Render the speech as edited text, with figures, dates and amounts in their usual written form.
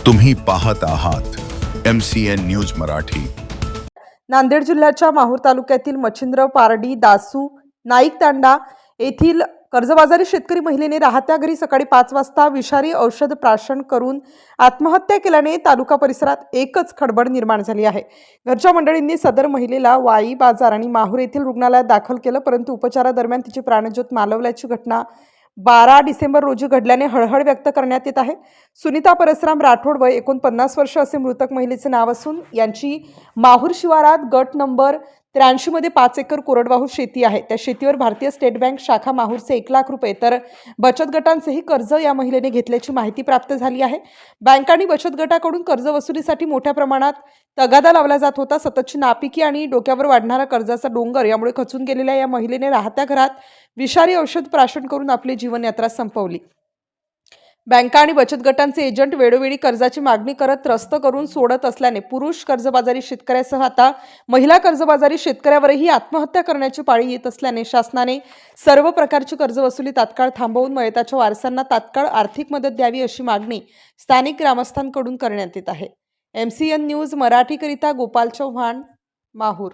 तुम्ही पाहत आहात MCN न्यूज मराठी। नांदेड जिल्ह्याच्या माहूर तालुक्यातील मच्छिंद्र पारडी दासू नाईक तांडा येथील कर्जबाजारी शेतकरी महिलेने राहत्या घरी सकाळी 5 वाजता विषारी औषध प्राशन करून आत्महत्या केल्याने तालुका परिसरात एकच खळबळ निर्माण झाली आहे। घरच्या मंडळींनी सदर महिलेला वाई बाजार आणि माहूर येथील रुग्णालयात दाखल केलं, परंतु उपचारादरम्यान तिची प्राणज्योत मालवल्याची घटना 12 डिसेंबर रोजी घडल्याने हळहळ व्यक्त करण्यात येत आहे। सुनीता परसराम राठोड वय 49 वर्ष असे मृतक महिलेचे नाव असून यांची माहूर शिवारात गट नंबर 83 मध्ये 5 एकर कोरडवाहू शेती आहे। त्या शेतीवर भारतीय स्टेट बँक शाखा माहूरचे 1 लाख रुपये तर बचत गटांचेही कर्ज या महिलेने घेतल्याची माहिती प्राप्त झाली आहे। बँक आणि बचत गटाकडून कर्ज वसुलीसाठी मोठ्या प्रमाणात तगादा लावला जात होता। सततची नापिकी आणि डोक्यावर वाढणारा कर्जाचा डोंगर यामुळे खचून गेलेल्या या महिलेने राहत्या घरात विषारी औषध प्राशन करून आपली जीवनयात्रा संपवली। बँका आणि बचत गटांचे एजंट वेळोवेळी कर्जाची मागणी करत त्रस्त करून सोडत असल्याने पुरुष कर्जबाजारी शेतकऱ्यासह आता महिला कर्जबाजारी शेतकऱ्यावरही आत्महत्या करण्याची पाळी येत असल्याने शासनाने सर्व प्रकारची कर्जवसुली तात्काळ थांबवून मयताच्या वारसांना तात्काळ आर्थिक मदत द्यावी अशी मागणी स्थानिक ग्रामस्थांकडून करण्यात येत आहे। MCN न्यूज मराठीकरिता गोपाल चव्हाण, माहूर।